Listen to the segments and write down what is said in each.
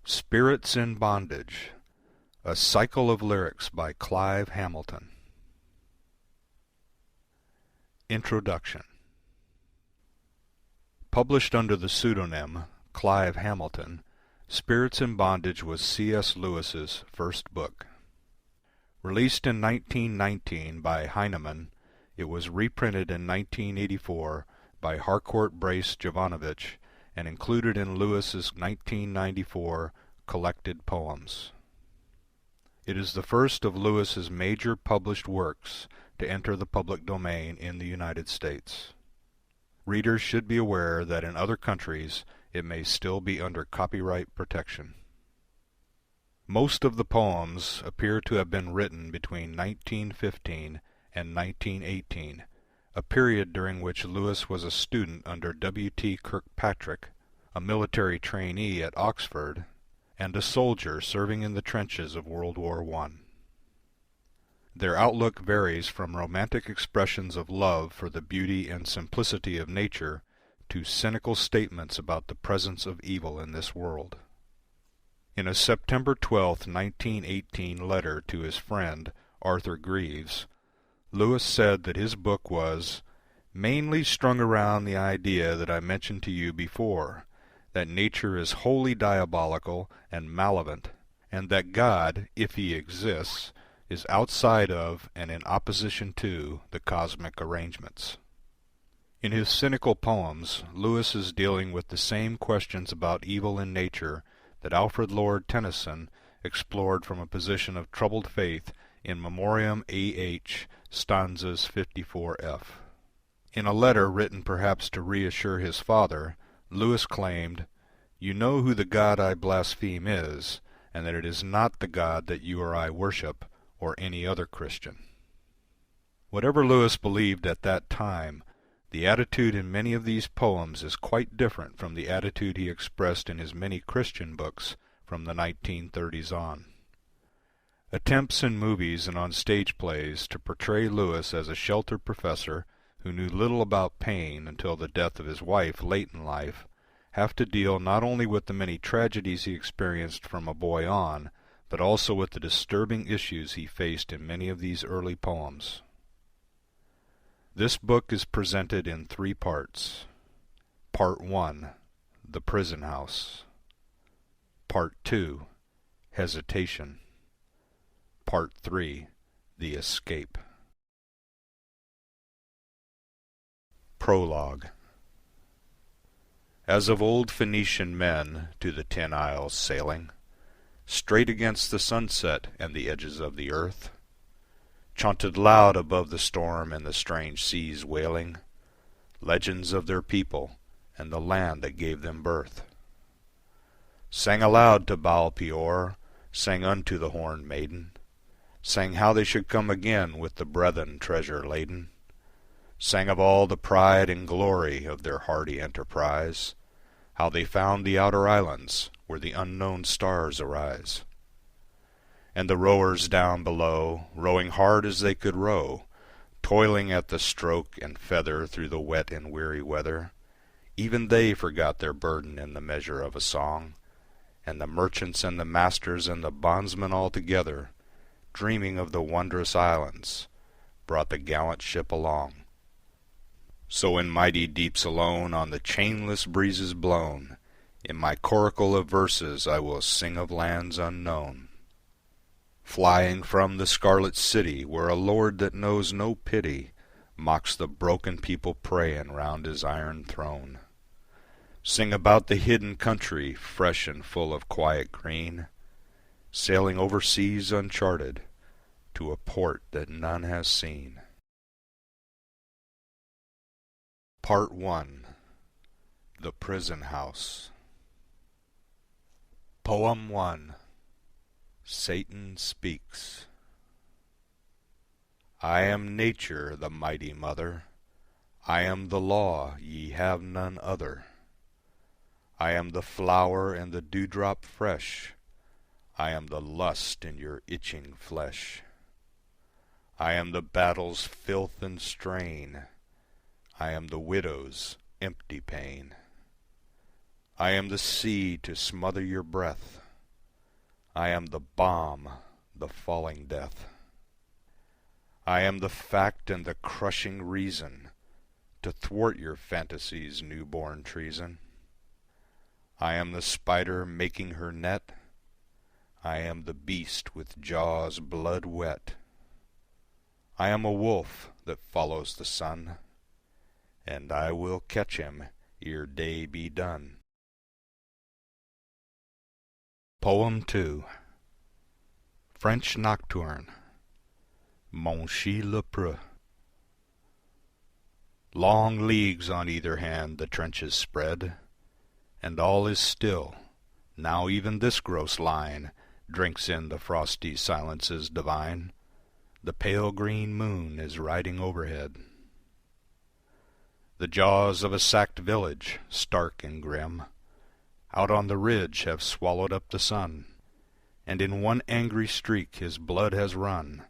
Spirits in Bondage, a cycle of lyrics by Clive Hamilton. Introduction. Published under the pseudonym Clive Hamilton, Spirits in Bondage was C.S. Lewis's first book. Released in 1919 by Heinemann, it was reprinted in 1984 by Harcourt Brace Jovanovich and included in Lewis's 1994 collected poems. It is the first of Lewis's major published works to enter the public domain in the United States. Readers should be aware that in other countries it may still be under copyright protection. Most of the poems appear to have been written between 1915 and 1918, a period during which Lewis was a student under W.T. Kirkpatrick, a military trainee at Oxford, and a soldier serving in the trenches of World War I. Their outlook varies from romantic expressions of love for the beauty and simplicity of nature to cynical statements about the presence of evil in this world. In a September 12, 1918 letter to his friend Arthur Greeves, Lewis said that his book was mainly strung around the idea that I mentioned to you before, that nature is wholly diabolical and malevolent, and that God, if he exists, is outside of and in opposition to the cosmic arrangements. In his cynical poems, Lewis is dealing with the same questions about evil in nature that Alfred Lord Tennyson explored from a position of troubled faith in Memoriam A.H. stanzas 54f. In a letter written perhaps to reassure his father, Lewis claimed, "You know who the God I blaspheme is, and that it is not the God that you or I worship, or any other Christian." Whatever Lewis believed at that time, the attitude in many of these poems is quite different from the attitude he expressed in his many Christian books from the 1930s on. Attempts in movies and on stage plays to portray Lewis as a sheltered professor who knew little about pain until the death of his wife late in life have to deal not only with the many tragedies he experienced from a boy on, but also with the disturbing issues he faced in many of these early poems. This book is presented in three parts. Part 1, The Prison House. Part 2, Hesitation. Part 3, The Escape. Prologue. As of old Phoenician men to the 10 Isles sailing, straight against the sunset and the edges of the earth, chaunted loud above the storm and the strange seas wailing, legends of their people and the land that gave them birth. Sang aloud to Baal Peor, sang unto the horned maiden, sang how they should come again with the brethren treasure laden, sang of all the pride and glory of their hardy enterprise, how they found the outer islands where the unknown stars arise. And the rowers down below, rowing hard as they could row, toiling at the stroke and feather through the wet and weary weather, even they forgot their burden in the measure of a song, and the merchants and the masters and the bondsmen all together, dreaming of the wondrous islands, brought the gallant ship along. So in mighty deeps alone, on the chainless breezes blown, in my coracle of verses I will sing of lands unknown. Flying from the scarlet city, where a lord that knows no pity mocks the broken people praying round his iron throne. Sing about the hidden country, fresh and full of quiet green, sailing over seas uncharted to a port that none has seen. Part 1, The Prison House. Poem 1, Satan Speaks. I am Nature, the mighty mother, I am the law, ye have none other. I am the flower and the dewdrop fresh, I am the lust in your itching flesh. I am the battle's filth and strain, I am the widow's empty pain. I am the sea to smother your breath, I am the bomb, the falling death. I am the fact and the crushing reason to thwart your fantasies' newborn treason. I am the spider making her net. I am the beast with jaws blood wet. I am a wolf that follows the sun, and I will catch him ere day be done. Poem 2. French Nocturne. Monchy le Preux. Long leagues on either hand the trenches spread, and all is still. Now even this gross line drinks in the frosty silences divine. The pale green moon is riding overhead. The jaws of a sacked village, stark and grim, out on the ridge have swallowed up the sun, and in one angry streak his blood has run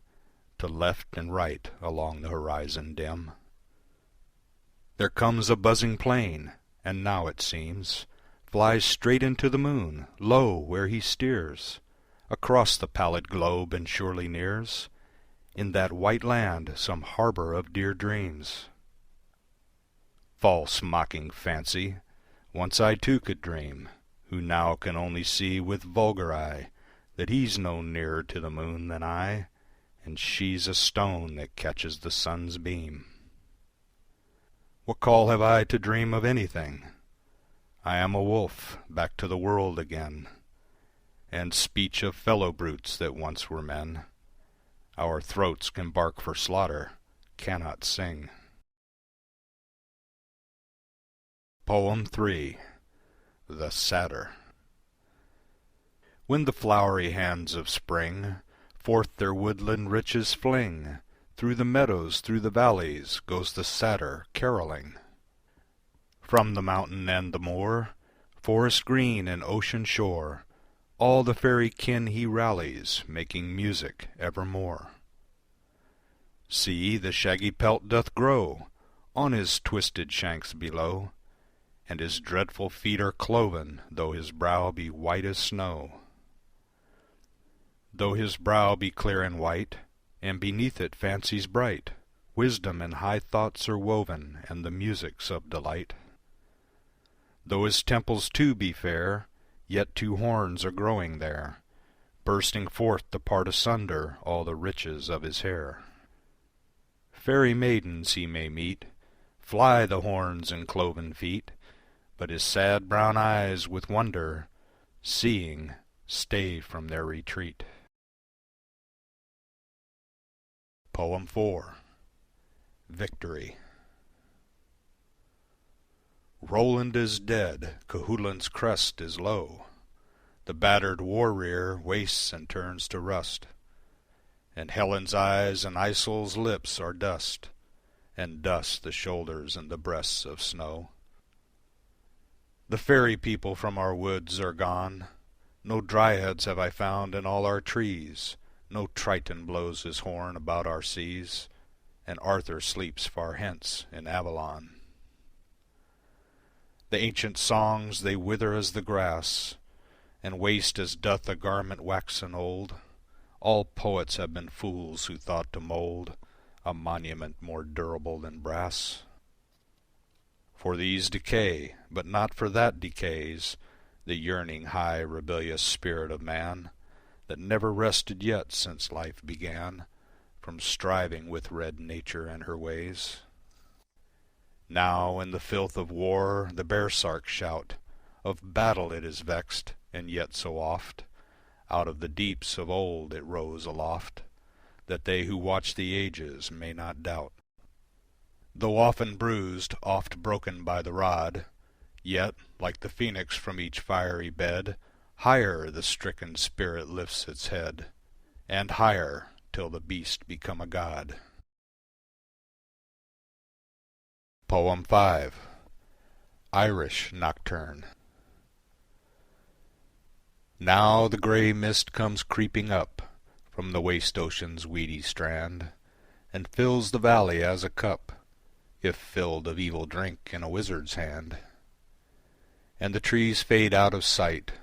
to left and right along the horizon dim. There comes a buzzing plane, and now it seems flies straight into the moon, lo, where he steers, across the pallid globe, and surely nears in that white land some harbor of dear dreams. False mocking fancy, once I too could dream, who now can only see with vulgar eye that he's no nearer to the moon than I, and she's a stone that catches the sun's beam. What call have I to dream of anything? I am a wolf back to the world again, and speech of fellow brutes that once were men. Our throats can bark for slaughter, cannot sing. Poem 3. The Satyr. When the flowery hands of spring forth their woodland riches fling, through the meadows, through the valleys, goes the satyr carolling. From the mountain and the moor, forest green and ocean shore, all the fairy kin he rallies, making music evermore. See, the shaggy pelt doth grow on his twisted shanks below, and his dreadful feet are cloven, though his brow be white as snow. Though his brow be clear and white, and beneath it fancies bright, wisdom and high thoughts are woven, and the musics of delight. Though his temples too be fair, yet two horns are growing there, bursting forth to part asunder all the riches of his hair. Fairy maidens he may meet, fly the horns and cloven feet, but his sad brown eyes with wonder, seeing, stay from their retreat. Poem 4. Victory. Roland is dead, Cuchulain's crest is low, the battered war-rear wastes and turns to rust, and Helen's eyes and Isol's lips are dust, and dust the shoulders and the breasts of snow. The fairy people from our woods are gone, no dryads have I found in all our trees, no Triton blows his horn about our seas, and Arthur sleeps far hence in Avalon. The ancient songs they wither as the grass, and waste as doth a garment waxen old. All poets have been fools who thought to mould a monument more durable than brass. For these decay, but not for that decays the yearning high rebellious spirit of man, that never rested yet since life began, from striving with red nature and her ways. Now in the filth of war the baresark shout, of battle it is vexed, and yet so oft out of the deeps of old it rose aloft, that they who watch the ages may not doubt. Though often bruised, oft broken by the rod, yet, like the phoenix from each fiery bed, higher the stricken spirit lifts its head, and higher till the beast become a god. Poem 5. Irish Nocturne. Now the grey mist comes creeping up from the waste ocean's weedy strand, and fills the valley as a cup, if filled of evil drink in a wizard's hand. And the trees fade out of sight,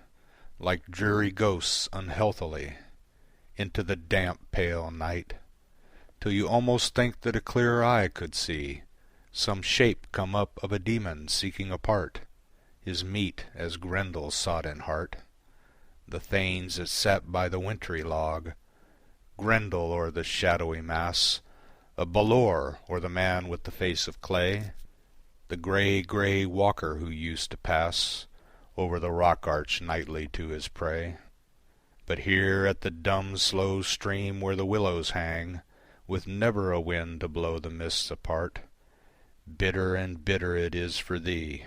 like dreary ghosts unhealthily, into the damp pale night, till you almost think that a clearer eye could see some shape come up of a demon seeking apart his meat as Grendel sought in heart the thanes that sat by the wintry log, Grendel or the shadowy mass of Balor, or the man with the face of clay, the grey walker who used to pass over the rock arch nightly to his prey. But here at the dumb slow stream where the willows hang, with never a wind to blow the mists apart, bitter and bitter it is for thee,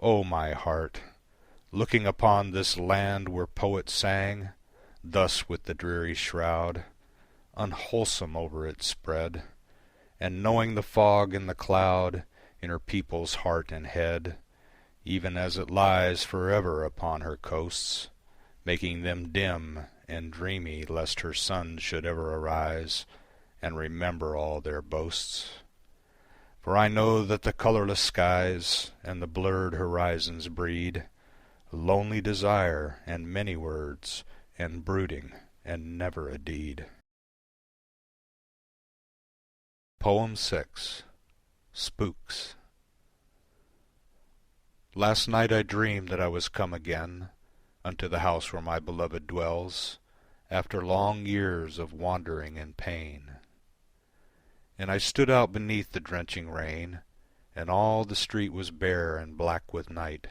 O my heart, looking upon this land where poets sang, thus with the dreary shroud unwholesome over it spread, and knowing the fog and the cloud in her people's heart and head, even as it lies forever upon her coasts, making them dim and dreamy lest her sons should ever arise and remember all their boasts. For I know that the colourless skies and the blurred horizons breed lonely desire and many words and brooding and never a deed. Poem 6. Spooks. Last night I dreamed that I was come again unto the house where my beloved dwells, after long years of wandering and pain. And I stood out beneath the drenching rain, and all the street was bare and black with night,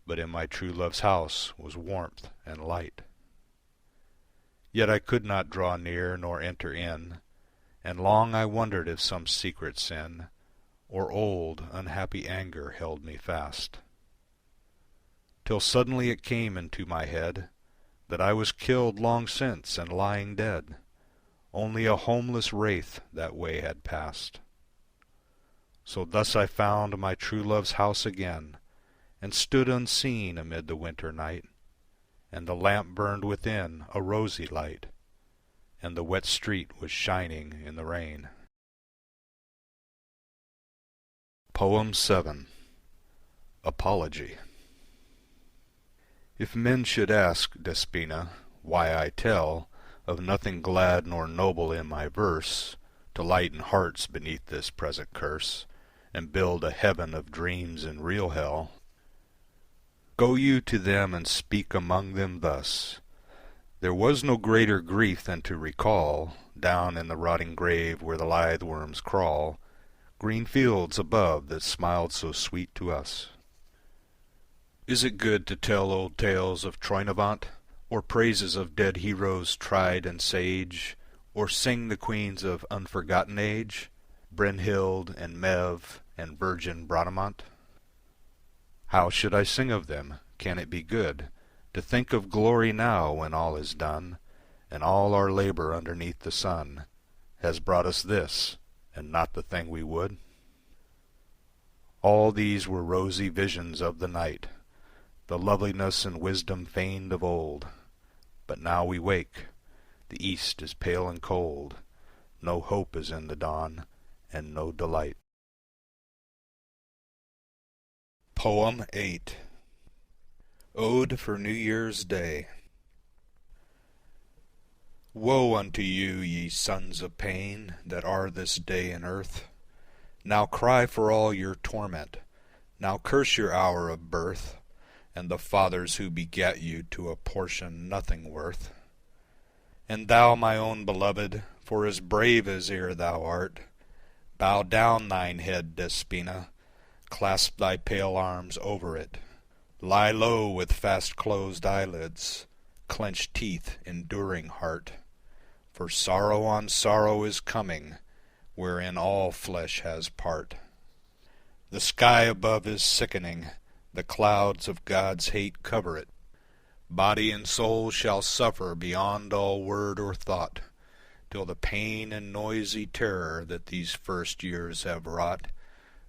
but in my true love's house was warmth and light. Yet I could not draw near nor enter in, and long I wondered if some secret sin or old unhappy anger held me fast, till suddenly it came into my head that I was killed long since and lying dead, only a homeless wraith that way had passed. So thus I found my true love's house again, and stood unseen amid the winter night, and the lamp burned within a rosy light, and the wet street was shining in the rain. Poem 7. Apology. If men should ask, Despina, why I tell of nothing glad nor noble in my verse, to lighten hearts beneath this present curse, and build a heaven of dreams in real hell, go you to them and speak among them thus: there was no greater grief than to recall, down in the rotting grave where the lithe worms crawl, green fields above that smiled so sweet to us. Is it good to tell old tales of Troynovant, or praises of dead heroes tried and sage, or sing the queens of unforgotten age, Brynhild and Mev and virgin Bradamant? How should I sing of them? Can it be good to think of glory now when all is done, and all our labor underneath the sun has brought us this, and not the thing we would? All these were rosy visions of the night, the loveliness and wisdom feigned of old. But now we wake, the east is pale and cold, no hope is in the dawn, and no delight. Poem 8. Ode for New Year's Day. Woe unto you, ye sons of pain, that are this day in earth! Now cry for all your torment, now curse your hour of birth, and the fathers who begat you to a portion nothing worth. And thou, my own beloved, for as brave as e'er thou art, bow down thine head, Despina, clasp thy pale arms over it, lie low with fast-closed eyelids, clenched teeth, enduring heart, for sorrow on sorrow is coming, wherein all flesh has part. The sky above is sickening, the clouds of God's hate cover it, body and soul shall suffer beyond all word or thought, till the pain and noisy terror that these first years have wrought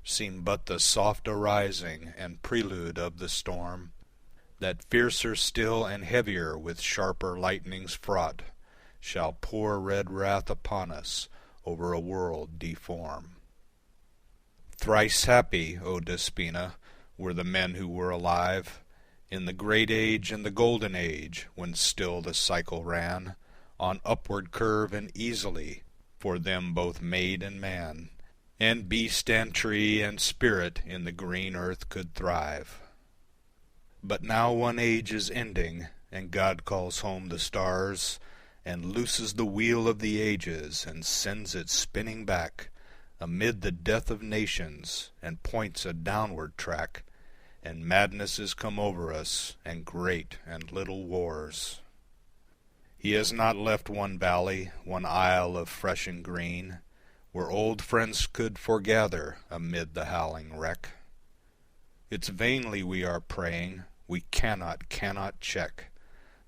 seem but the soft arising and prelude of the storm, that fiercer still and heavier with sharper lightnings fraught, shall pour red wrath upon us over a world deform. Thrice happy, O Despina, were the men who were alive, In the great age and the golden age, when still the cycle ran on upward curve and easily, for them both maid and man, and beast and tree and spirit in the green earth could thrive. But now one age is ending, and God calls home the stars, and looses the wheel of the ages, and sends it spinning back amid the death of nations, and points a downward track, and madness is come over us, and great and little wars. He has not left one valley, one isle of fresh and green, where old friends could foregather amid the howling wreck. It's vainly we are praying, we cannot check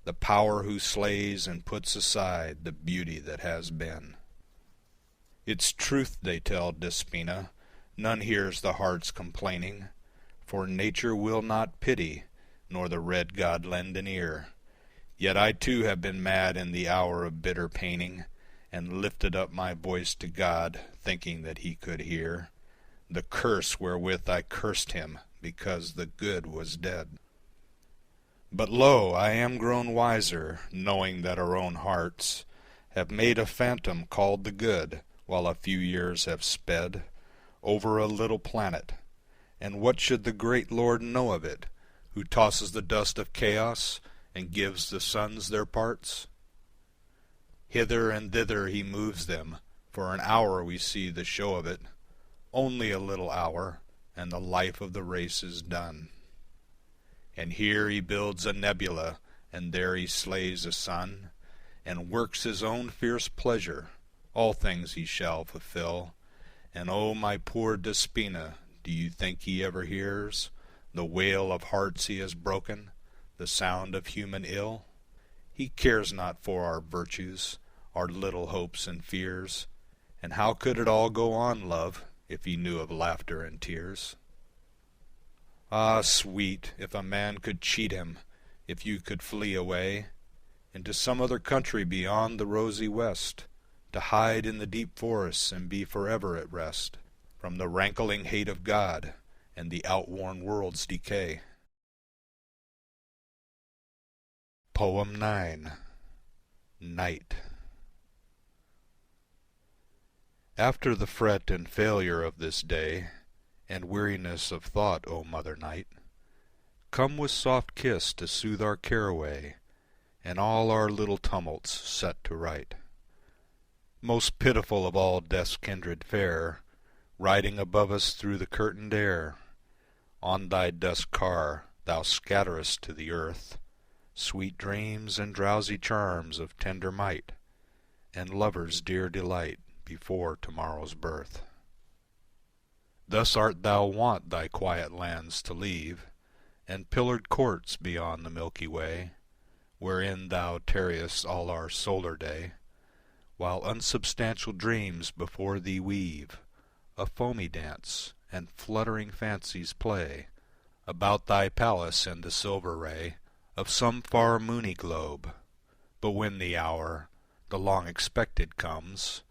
the power who slays and puts aside the beauty that has been. It's truth they tell Despina, none hears the heart's complaining, for nature will not pity, nor the red god lend an ear. Yet I too have been mad in the hour of bitter paining, and lifted up my voice to God, thinking that he could hear the curse wherewith I cursed him, because the good was dead. But lo, I am grown wiser, knowing that our own hearts have made a phantom called the good, while a few years have sped over a little planet. And what should the great Lord know of it, who tosses the dust of chaos and gives the suns their parts? Hither and thither he moves them, for an hour we see the show of it, only a little hour, and the life of the race is done. And here he builds a nebula, and there he slays a sun, and works his own fierce pleasure, all things he shall fulfill. And oh, my poor Despina, do you think he ever hears the wail of hearts he has broken, the sound of human ill? He cares not for our virtues, our little hopes and fears. And how could it all go on, love, if he knew of laughter and tears? Ah, sweet, if a man could cheat him, if you could flee away into some other country beyond the rosy west, to hide in the deep forests and be forever at rest from the rankling hate of God and the outworn world's decay. Poem 9. Night. After the fret and failure of this day, and weariness of thought, O Mother Night, come with soft kiss to soothe our care away, and all our little tumults set to right. Most pitiful of all death's kindred fair, riding above us through the curtained air, on thy dust car thou scatterest to the earth sweet dreams and drowsy charms of tender might, and lovers' dear delight before tomorrow's birth. Thus art thou wont thy quiet lands to leave, and pillared courts beyond the Milky Way, wherein thou tarriest all our solar day, while unsubstantial dreams before thee weave a foamy dance, and fluttering fancies play about thy palace and the silver ray of some far moony globe. But when the hour, the long expected, comes,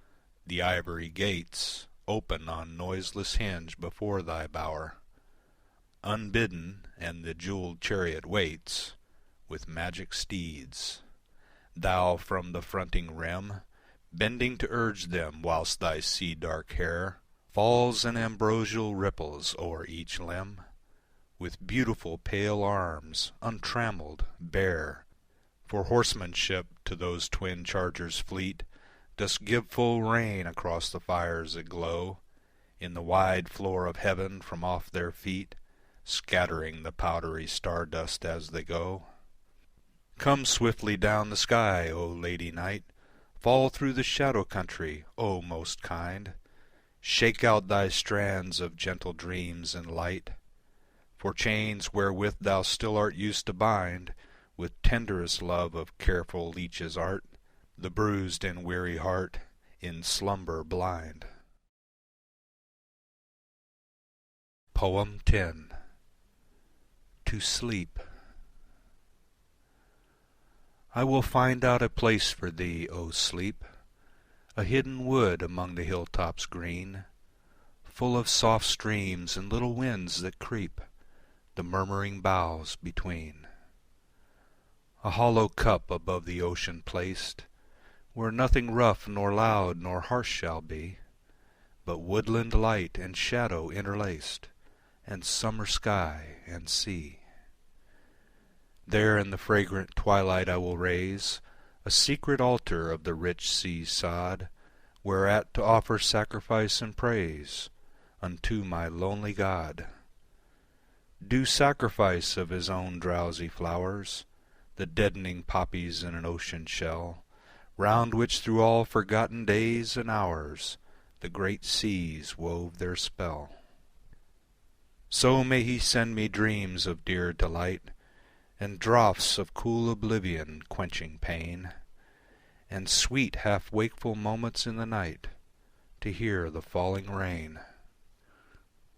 the ivory gates open on noiseless hinge before thy bower, unbidden, and the jewelled chariot waits with magic steeds. Thou from the fronting rim, bending to urge them, whilst thy sea-dark hair falls in ambrosial ripples o'er each limb, with beautiful pale arms, untrammelled, bare, for horsemanship to those twin chargers fleet, dost give full rein across the fires that glow in the wide floor of heaven from off their feet, scattering the powdery stardust as they go. Come swiftly down the sky, O Lady Night, fall through the shadow country, O most kind, shake out thy strands of gentle dreams and light, for chains wherewith thou still art used to bind with tenderest love of careful leeches art the bruised and weary heart in slumber blind. Poem 10. To Sleep. I will find out a place for thee, O Sleep, a hidden wood among the hilltops green, full of soft streams and little winds that creep the murmuring boughs between. A hollow cup above the ocean placed, where nothing rough nor loud nor harsh shall be, but woodland light and shadow interlaced, and summer sky and sea. There in the fragrant twilight I will raise a secret altar of the rich sea's sod, whereat to offer sacrifice and praise unto my lonely God. Due sacrifice of his own drowsy flowers, the deadening poppies in an ocean shell, round which through all forgotten days and hours the great seas wove their spell. So may he send me dreams of dear delight, and draughts of cool oblivion quenching pain, and sweet half-wakeful moments in the night to hear the falling rain.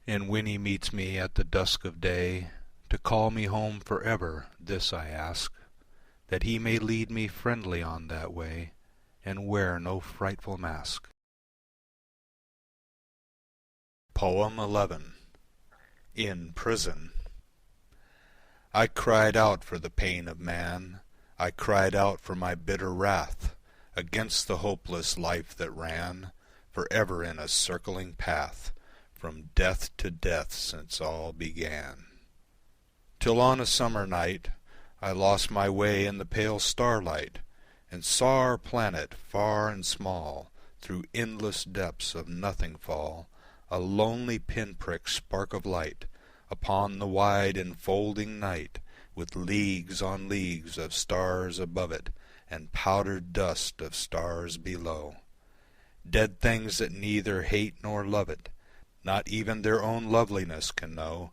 And when he meets me at the dusk of day, to call me home forever, this I ask, that he may lead me friendly on that way, and wear no frightful mask. Poem 11. In Prison. I cried out for the pain of man, I cried out for my bitter wrath, against the hopeless life that ran forever in a circling path, from death to death since all began. Till on a summer night I lost my way in the pale starlight, and saw our planet far and small through endless depths of nothing fall, a lonely pinprick spark of light upon the wide enfolding night, with leagues on leagues of stars above it, and powdered dust of stars below. Dead things that neither hate nor love it, not even their own loveliness can know,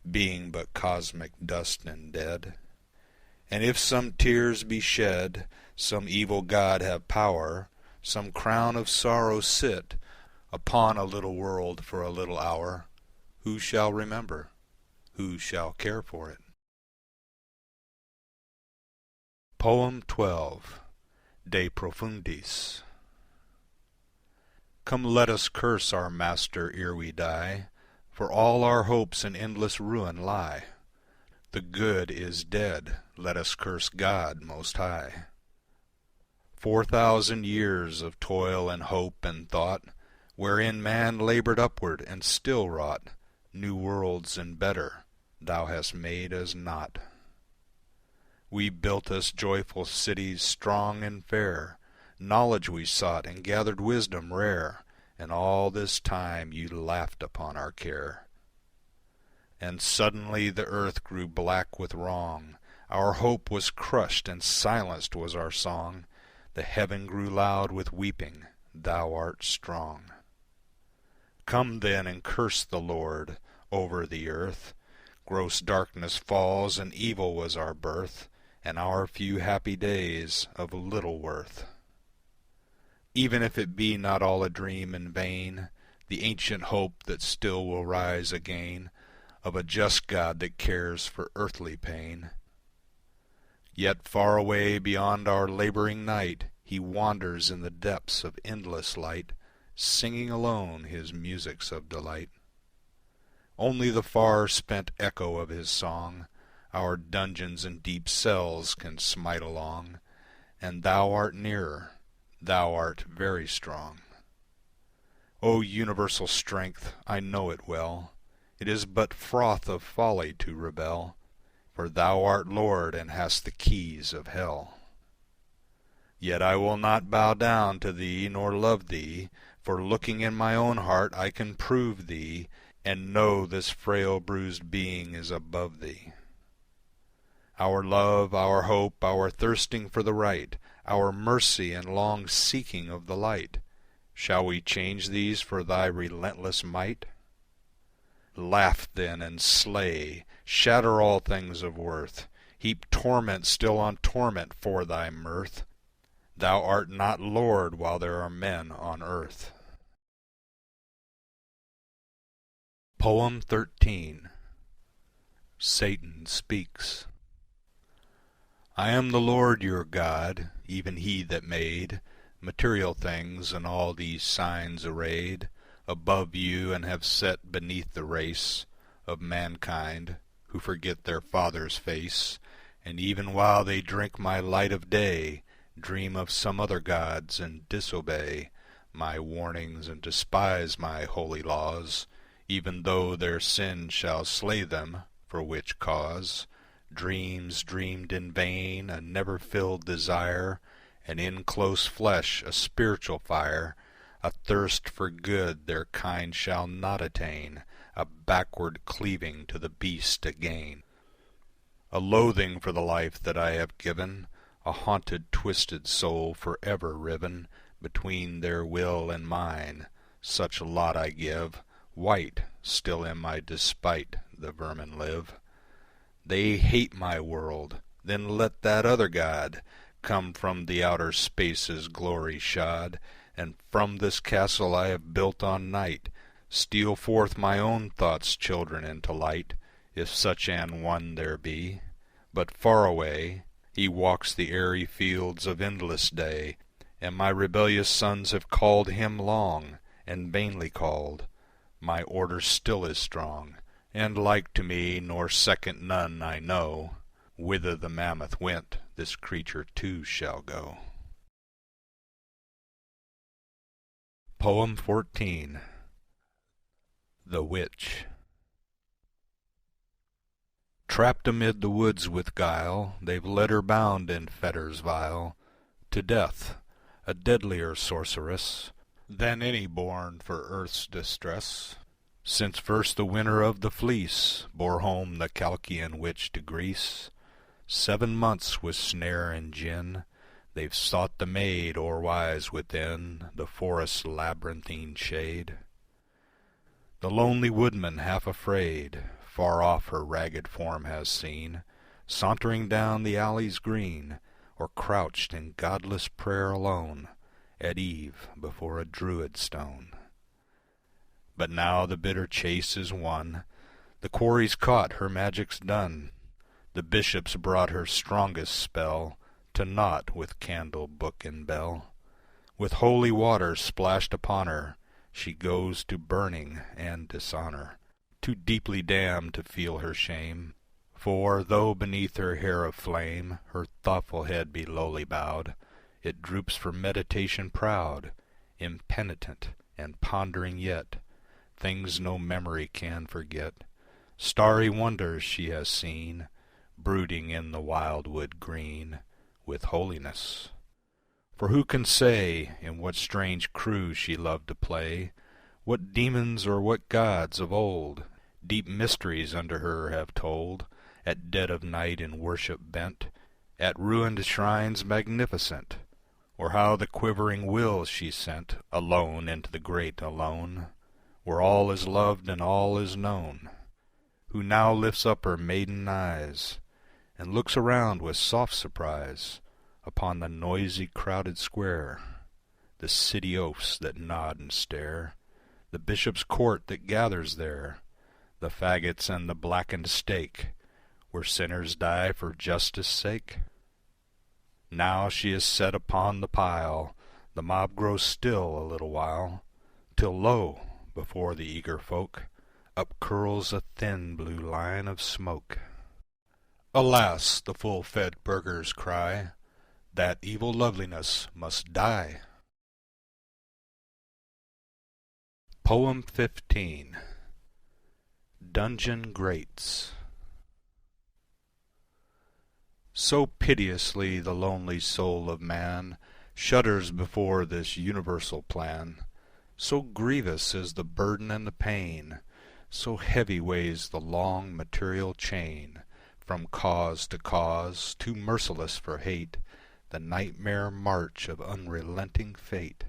being but cosmic dust and dead. And if some tears be shed, some evil god have power, some crown of sorrow sit upon a little world for a little hour, who shall remember? Who shall care for it? Poem 12. De Profundis. Come, let us curse our master ere we die, for all our hopes in endless ruin lie. The good is dead, let us curse God Most High. 4,000 years of toil and hope and thought, wherein man labored upward and still wrought new worlds and better, thou hast made us not. We built us joyful cities strong and fair, knowledge we sought and gathered wisdom rare, and all this time you laughed upon our care. And suddenly the earth grew black with wrong, our hope was crushed and silenced was our song, the heaven grew loud with weeping, thou art strong. Come then and curse the Lord over the earth, gross darkness falls and evil was our birth, and our few happy days of little worth. Even if it be not all a dream and vain, the ancient hope that still will rise again, of a just God that cares for earthly pain. Yet far away beyond our laboring night, he wanders in the depths of endless light, singing alone his musics of delight. Only the far spent echo of his song our dungeons and deep cells can smite along, and thou art nearer, thou art very strong. O universal strength, I know it well, it is but froth of folly to rebel, for thou art Lord and hast the keys of hell. Yet I will not bow down to thee nor love thee, for looking in my own heart I can prove thee, and know this frail bruised being is above thee. Our love, our hope, our thirsting for the right, our mercy and long seeking of the light, shall we change these for thy relentless might? Laugh then and slay, shatter all things of worth, heap torment still on torment for thy mirth. Thou art not Lord while there are men on earth. Poem 13. Satan Speaks. I am the Lord your God, even he that made material things and all these signs arrayed above you, and have set beneath the race of mankind who forget their Father's face, and even while they drink my light of day, dream of some other gods and disobey my warnings and despise my holy laws, even though their sin shall slay them, for which cause dreams dreamed in vain, a never-filled desire, and in close flesh a spiritual fire, a thirst for good their kind shall not attain, a backward cleaving to the beast again, a loathing for the life that I have given, a haunted twisted soul forever riven between their will and mine. Such lot I give, white still in my despite the vermin live. They hate my world, then let that other god come from the outer spaces glory shod, and from this castle I have built on night steal forth my own thoughts' children into light, if such an one there be. But far away he walks the airy fields of endless day, and my rebellious sons have called him long, and vainly called. My order still is strong, and like to me, nor second none I know. Whither the mammoth went, this creature too shall go. Poem 14. The Witch. Trapped amid the woods with guile, they've led her bound in fetters vile, to death, a deadlier sorceress than any born for earth's distress, since first the winner of the fleece bore home the Chalcian witch to Greece. 7 months with snare and gin they've sought the maid o'erwise within the forest's labyrinthine shade. The lonely woodman, half afraid, far off her ragged form has seen, sauntering down the alleys green, or crouched in godless prayer alone at eve before a druid stone. But now the bitter chase is won, the quarry's caught, her magic's done. The bishops brought her strongest spell to naught with candle, book, and bell. With holy water splashed upon her, she goes to burning and dishonor, too deeply damned to feel her shame. For, though beneath her hair of flame her thoughtful head be lowly bowed, it droops for meditation proud, impenitent and pondering yet, things no memory can forget. Starry wonders she has seen, brooding in the wildwood green, with holiness. For who can say in what strange crew she loved to play, what demons or what gods of old deep mysteries unto her have told, at dead of night in worship bent, at ruined shrines magnificent, or how the quivering will she sent alone into the great alone, where all is loved and all is known, who now lifts up her maiden eyes and looks around with soft surprise upon the noisy crowded square, the city oafs that nod and stare, the bishop's court that gathers there, the faggots and the blackened stake, where sinners die for justice' sake. Now she is set upon the pile, the mob grows still a little while, till lo, before the eager folk, up curls a thin blue line of smoke. Alas, the full-fed burghers cry, that evil loveliness must die. Poem 15. Dungeon Grates. So piteously the lonely soul of man shudders before this universal plan, so grievous is the burden and the pain, so heavy weighs the long material chain, from cause to cause, too merciless for hate, the nightmare march of unrelenting fate.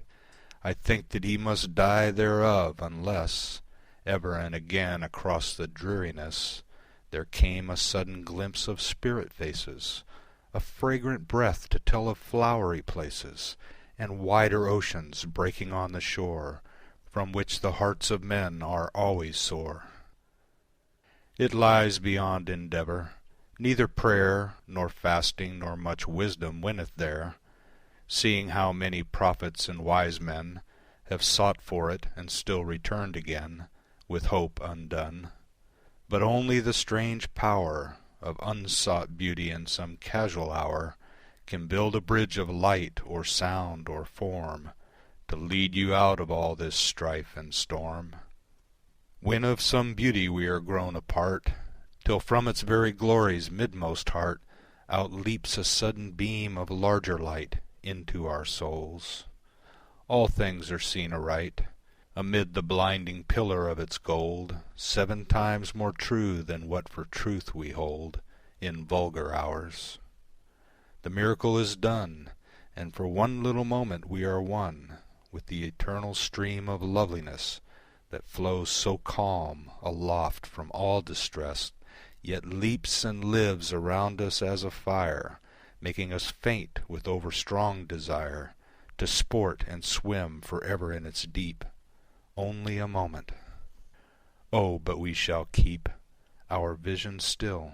I think that he must die thereof, unless ever and again across the dreariness there came a sudden glimpse of spirit faces, a fragrant breath to tell of flowery places, and wider oceans breaking on the shore, from which the hearts of men are always sore. It lies beyond endeavor, neither prayer nor fasting nor much wisdom winneth there, seeing how many prophets and wise men have sought for it and still returned again, with hope undone. but only the strange power of unsought beauty in some casual hour can build a bridge of light or sound or form to lead you out of all this strife and storm. When of some beauty we are grown apart, till from its very glory's midmost heart outleaps a sudden beam of larger light into our souls, all things are seen aright, amid the blinding pillar of its gold, 7 times more true than what for truth we hold in vulgar hours. The miracle is done, and for one little moment we are one with the eternal stream of loveliness that flows so calm aloft from all distress, yet leaps and lives around us as a fire, making us faint with overstrong desire to sport and swim forever in its deep. Only a moment. Oh, but we shall keep our vision still.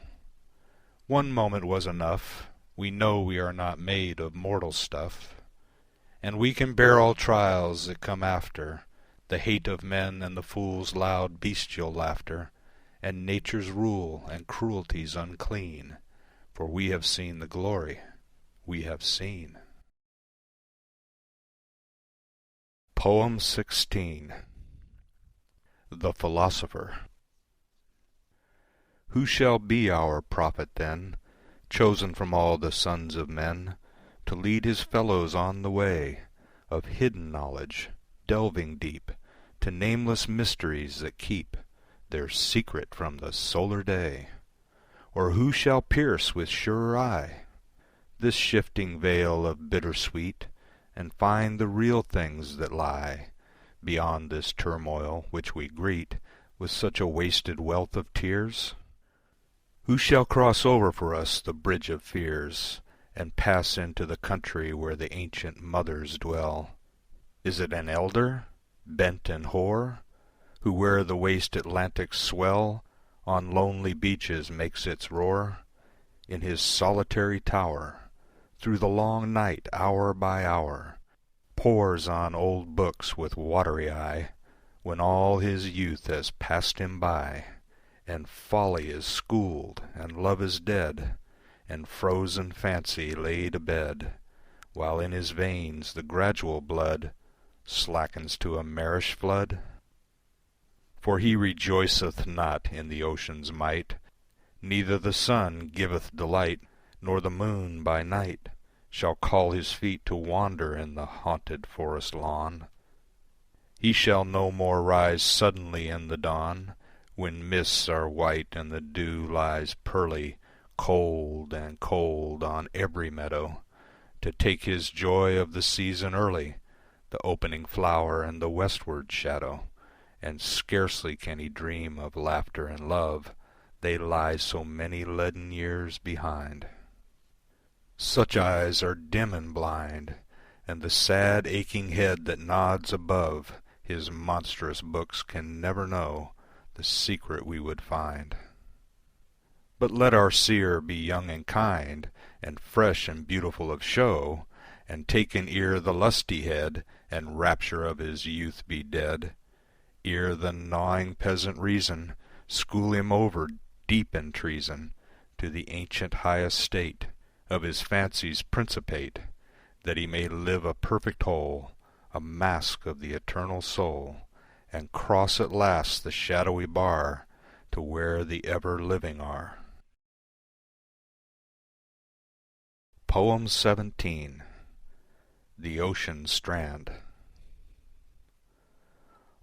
One moment was enough. We know we are not made of mortal stuff, and we can bear all trials that come after, the hate of men and the fool's loud bestial laughter, and nature's rule and cruelties unclean, for we have seen the glory we have seen. Poem 16. The Philosopher. Who shall be our prophet then, chosen from all the sons of men, to lead his fellows on the way of hidden knowledge, delving deep to nameless mysteries that keep their secret from the solar day? Or who shall pierce with surer eye this shifting veil of bittersweet, and find the real things that lie beyond this turmoil which we greet with such a wasted wealth of tears? Who shall cross over for us the bridge of fears, and pass into the country where the ancient mothers dwell? Is it an elder, bent and hoar, who where the waste Atlantic's swell on lonely beaches makes its roar, in his solitary tower, through the long night hour by hour, pores on old books with watery eye, when all his youth has passed him by, and folly is schooled, and love is dead, and frozen fancy laid abed, while in his veins the gradual blood slackens to a marish flood? For he rejoiceth not in the ocean's might, neither the sun giveth delight, nor the moon by night shall call his feet to wander in the haunted forest lawn. He shall no more rise suddenly in the dawn, when mists are white and the dew lies pearly, cold and cold on every meadow, to take his joy of the season early, the opening flower and the westward shadow, and scarcely can he dream of laughter and love, they lie so many leaden years behind. Such eyes are dim and blind, and the sad aching head that nods above his monstrous books can never know the secret we would find. But let our seer be young and kind, and fresh and beautiful of show, and take in ear the lusty head, and rapture of his youth be dead, ere the gnawing peasant reason school him over deep in treason to the ancient high estate of his fancy's principate, that he may live a perfect whole, a mask of the eternal soul, and cross at last the shadowy bar to where the ever-living are. Poem 17. The Ocean Strand.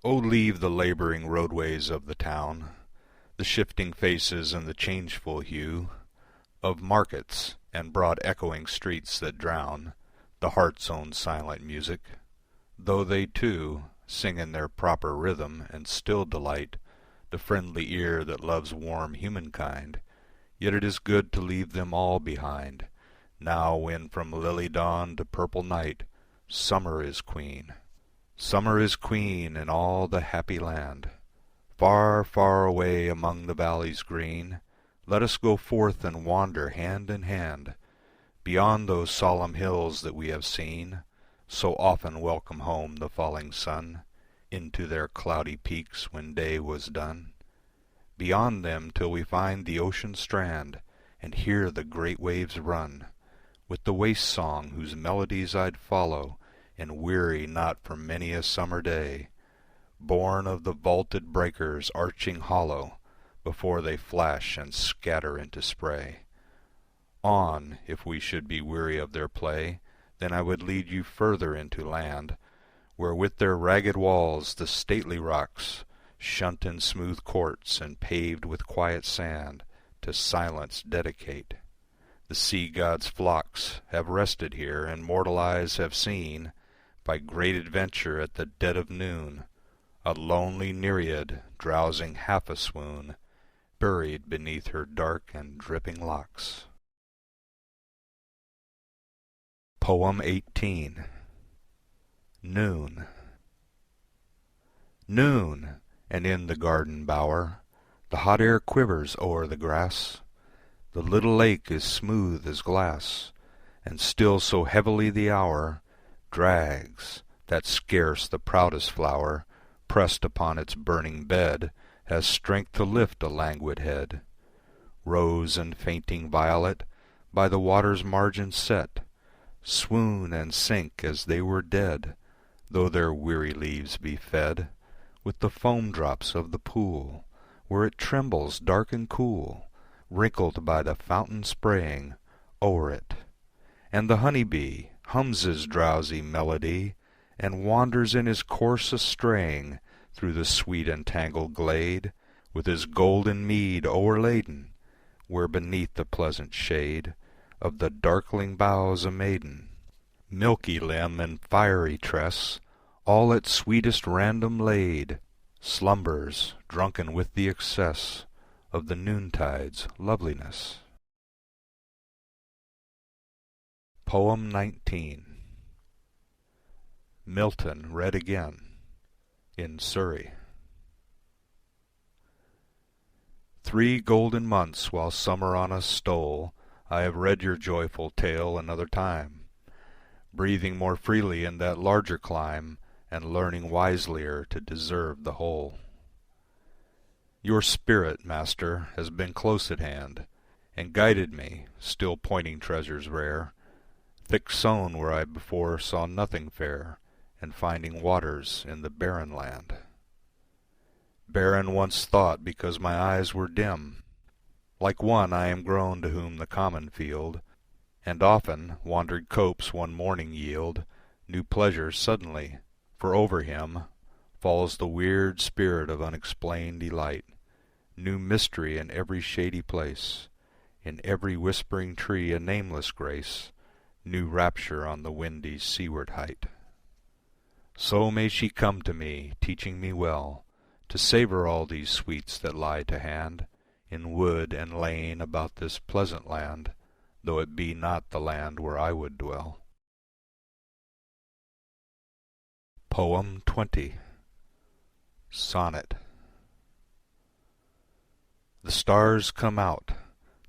O leave the labouring roadways of the town, the shifting faces and the changeful hue of markets and broad echoing streets that drown the heart's own silent music, though they too sing in their proper rhythm and still delight the friendly ear that loves warm humankind, yet it is good to leave them all behind, now when from lily dawn to purple night summer is queen. Summer is queen in all the happy land. Far, far away among the valleys green, let us go forth and wander hand in hand, beyond those solemn hills that we have seen so often welcome home the falling sun into their cloudy peaks when day was done. beyond them till we find the ocean strand, and hear the great waves run, with the waste song whose melodies I'd follow, and weary not for many a summer day, born of the vaulted breakers arching hollow, before they flash and scatter into spray. On, if we should be weary of their play, then I would lead you further into land, where with their ragged walls the stately rocks, shunt in smooth courts and paved with quiet sand, to silence dedicate. The sea god's flocks have rested here, and mortal eyes have seen, by great adventure at the dead of noon, a lonely Nereid, drowsing half a swoon, buried beneath her dark and dripping locks. Poem 18. Noon. Noon, and in the garden bower the hot air quivers o'er the grass, the little lake is smooth as glass, and still so heavily the hour drags, that scarce the proudest flower, pressed upon its burning bed, has strength to lift a languid head. Rose and fainting violet, by the water's margin set, swoon and sink as they were dead, though their weary leaves be fed with the foam drops of the pool, where it trembles dark and cool, wrinkled by the fountain spraying o'er it. And the honey bee hums his drowsy melody, and wanders in his course a-straying through the sweet and tangled glade, with his golden mead o'erladen, where beneath the pleasant shade of the darkling boughs a maiden, milky limb and fiery tress, all at sweetest random laid, slumbers, drunken with the excess of the noontide's loveliness. Poem 19. Milton read again, in Surrey. 3 golden months while summer on us stole, I have read your joyful tale another time, breathing more freely in that larger clime, and learning wiselier to deserve the whole. Your spirit, master, has been close at hand, and guided me, still pointing treasures rare, thick sown where I before saw nothing fair, and finding waters in the barren land. Barren once thought because my eyes were dim, like one I am grown to whom the common field, and often wandered copse one morning yield new pleasures suddenly, for over him falls the weird spirit of unexplained delight, new mystery in every shady place, in every whispering tree a nameless grace, new rapture on the windy seaward height. So may she come to me, teaching me well to savour all these sweets that lie to hand, in wood and lane about this pleasant land, though it be not the land where I would dwell. Poem 20. Sonnet. The stars come out,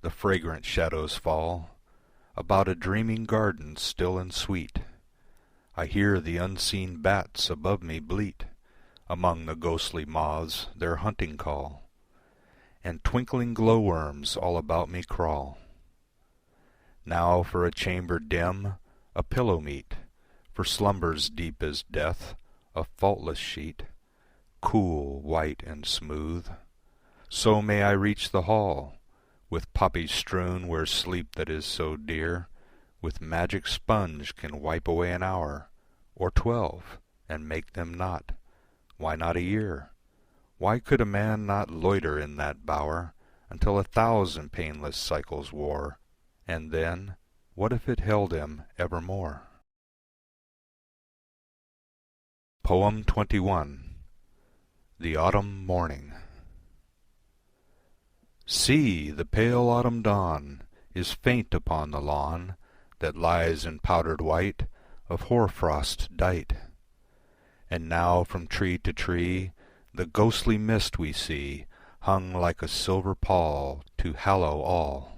the fragrant shadows fall about a dreaming garden still and sweet. I hear the unseen bats above me bleat, among the ghostly moths their hunting call, and twinkling glowworms all about me crawl. Now for a chamber dim, a pillow meet, for slumbers deep as death, a faultless sheet, cool, white, and smooth. So may I reach the hall, with poppies strewn where sleep that is so dear, with magic sponge can wipe away an hour, or 12, and make them not. Why not a year? Why could a man not loiter in that bower until 1,000 painless cycles wore, and then, what if it held him evermore? Poem 21. The Autumn Morning. See, the pale autumn dawn is faint upon the lawn that lies in powdered white, of hoarfrost dight. And now from tree to tree the ghostly mist we see, hung like a silver pall to hallow all.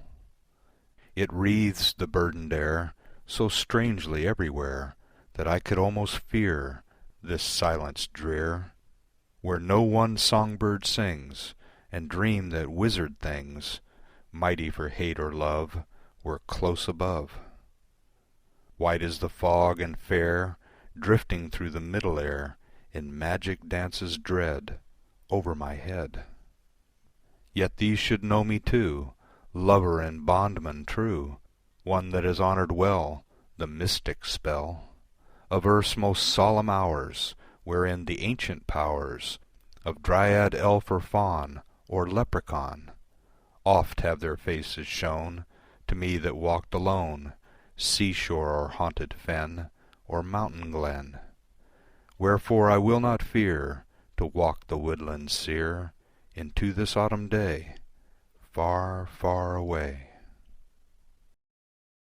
It wreathes the burdened air so strangely everywhere, that I could almost fear this silence drear, where no one songbird sings, and dream that wizard things, mighty for hate or love, were close above. White as the fog and fair, drifting through the middle air in magic dances dread over my head. Yet these should know me too, lover and bondman true, one that has honored well the mystic spell of earth's most solemn hours, wherein the ancient powers of dryad, elf, or faun, or leprechaun oft have their faces shown to me that walked alone, seashore or haunted fen, or mountain glen. Wherefore I will not fear to walk the woodlands sere into this autumn day, far, far away.